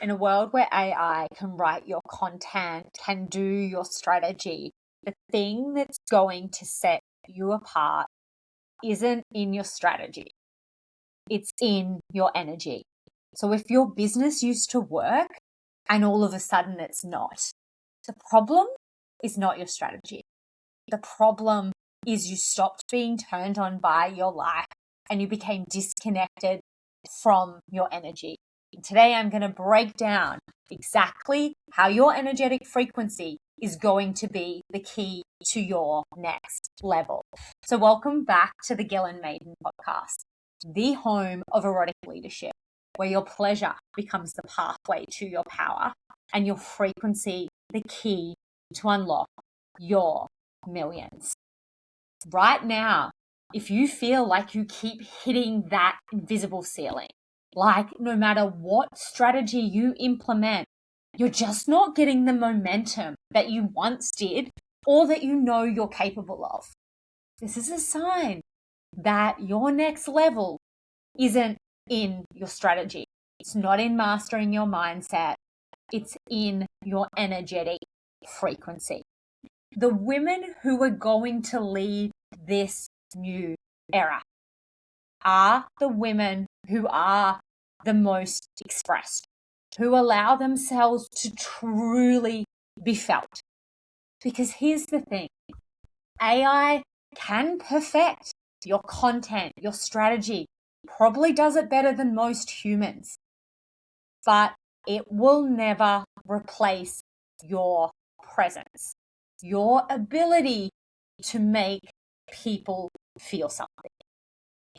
In a world where AI can write your content, can do your strategy, the thing that's going to set you apart isn't in your strategy. It's in your energy. So if your business used to work and all of a sudden it's not, the problem is not your strategy. The problem is you stopped being turned on by your life and you became disconnected from your energy. And today I'm going to break down exactly how your energetic frequency is going to be the key to your next level. So welcome back to the Ghislain Maiden podcast, the home of erotic leadership, where your pleasure becomes the pathway to your power and your frequency the key to unlock your millions. Right now, if you feel like you keep hitting that invisible ceiling, like no matter what strategy you implement, you're just not getting the momentum that you once did or that you know you're capable of, this is a sign that your next level isn't in your strategy. It's not in mastering your mindset. It's in your energetic frequency. The women who are going to lead this new era are the women who are the most expressed, who allow themselves to truly be felt. Because here's the thing, AI can perfect your content, your strategy, probably does it better than most humans, but it will never replace your presence, your ability to make people feel something.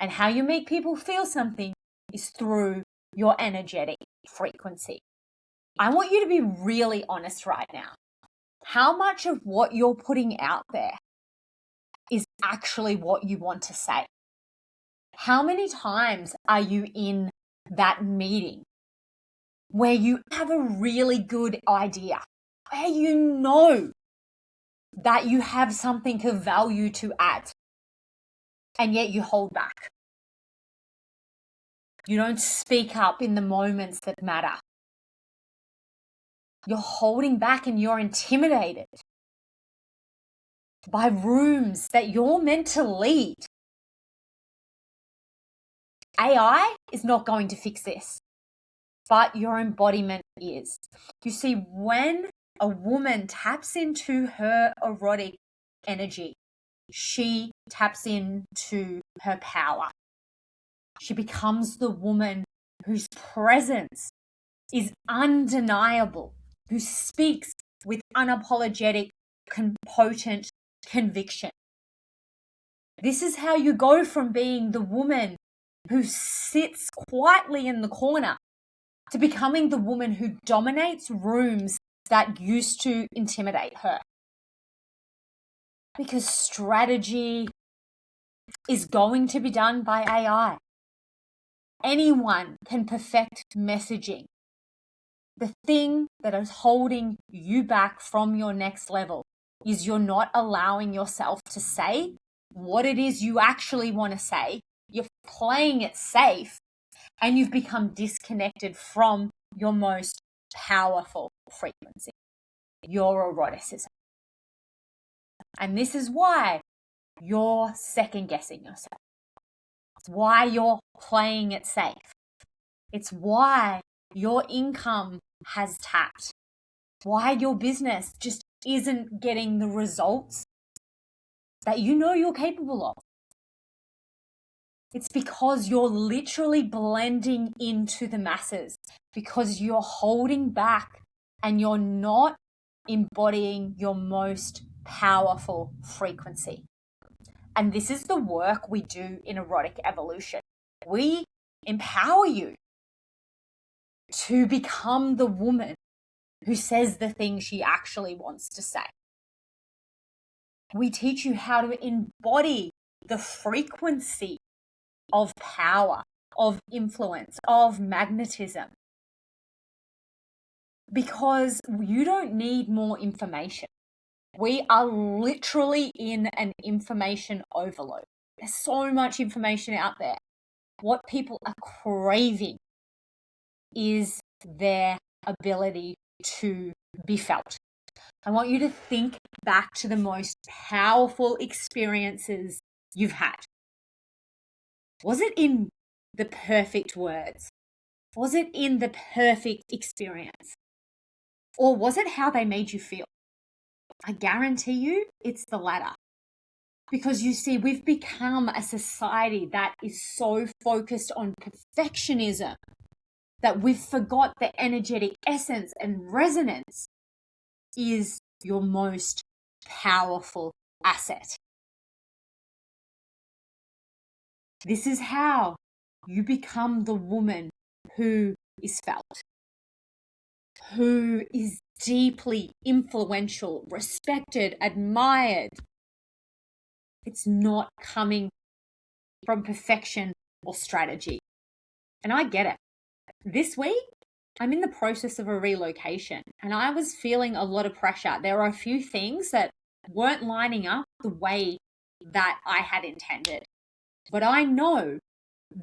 And how you make people feel something is through your energetic frequency. I want you to be really honest right now. How much of what you're putting out there is actually what you want to say? How many times are you in that meeting where you have a really good idea, where you know that you have something of value to add, and yet you hold back? You don't speak up in the moments that matter. You're holding back and you're intimidated by rooms that you're meant to lead. AI is not going to fix this, but your embodiment is. You see, when a woman taps into her erotic energy, she taps into her power. She becomes the woman whose presence is undeniable, who speaks with unapologetic, potent conviction. This is how you go from being the woman who sits quietly in the corner to becoming the woman who dominates rooms that used to intimidate her. Because strategy is going to be done by AI. Anyone can perfect messaging. The thing that is holding you back from your next level is you're not allowing yourself to say what it is you actually want to say. You're playing it safe and you've become disconnected from your most powerful frequency, your eroticism. And this is why you're second guessing yourself. It's why you're playing it safe. It's why your income has tapped. Why your business just isn't getting the results that you know you're capable of. It's because you're literally blending into the masses, because you're holding back and you're not embodying your most powerful frequency. And this is the work we do in Erotic Evolution. We empower you to become the woman who says the things she actually wants to say. We teach you how to embody the frequency of power, of influence, of magnetism. Because you don't need more information. We are literally in an information overload. There's so much information out there. What people are craving is their ability to be felt. I want you to think back to the most powerful experiences you've had. Was it in the perfect words? Was it in the perfect experience? Or was it how they made you feel? I guarantee you it's the latter. Because you see, we've become a society that is so focused on perfectionism that we've forgot the energetic essence and resonance is your most powerful asset. This is how you become the woman who is felt, who is deeply influential, respected, admired. It's not coming from perfection or strategy. And I get it. This week, I'm in the process of a relocation and I was feeling a lot of pressure. There were a few things that weren't lining up the way that I had intended. But I know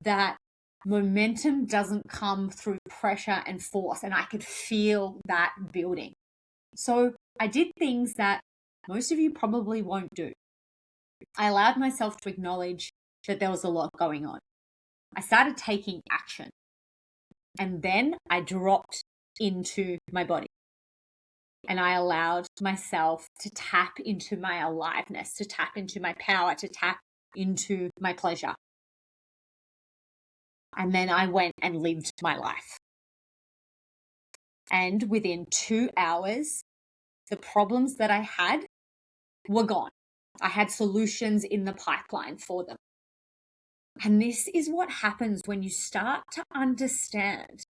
that momentum doesn't come through pressure and force, and I could feel that building. So I did things that most of you probably won't do. I allowed myself to acknowledge that there was a lot going on. I started taking action. And then I dropped into my body. And I allowed myself to tap into my aliveness, to tap into my power, to tap into my pleasure. And then I went and lived my life. And within 2 hours, the problems that I had were gone. I had solutions in the pipeline for them. And this is what happens when you start to understand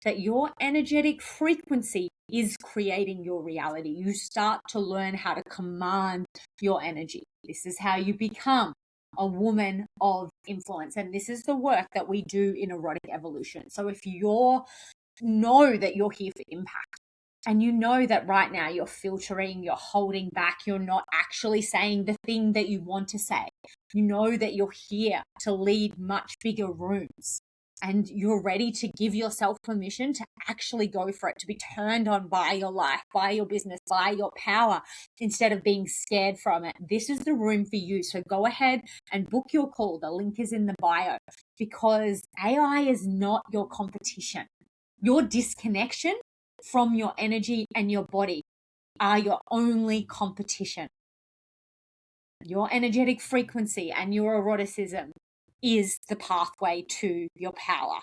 that your energetic frequency is creating your reality. You start to learn how to command your energy. This is how you become a woman of influence. And this is the work that we do in erotic evolution. So if you know that you're here for impact, and you know that right now you're filtering, you're holding back, you're not actually saying the thing that you want to say. You know that you're here to lead much bigger rooms and you're ready to give yourself permission to actually go for it, to be turned on by your life, by your business, by your power, instead of being scared from it. This is the room for you. So go ahead and book your call. The link is in the bio, because AI is not your competition. Your disconnection from your energy and your body are your only competition. Your energetic frequency and your eroticism is the pathway to your power.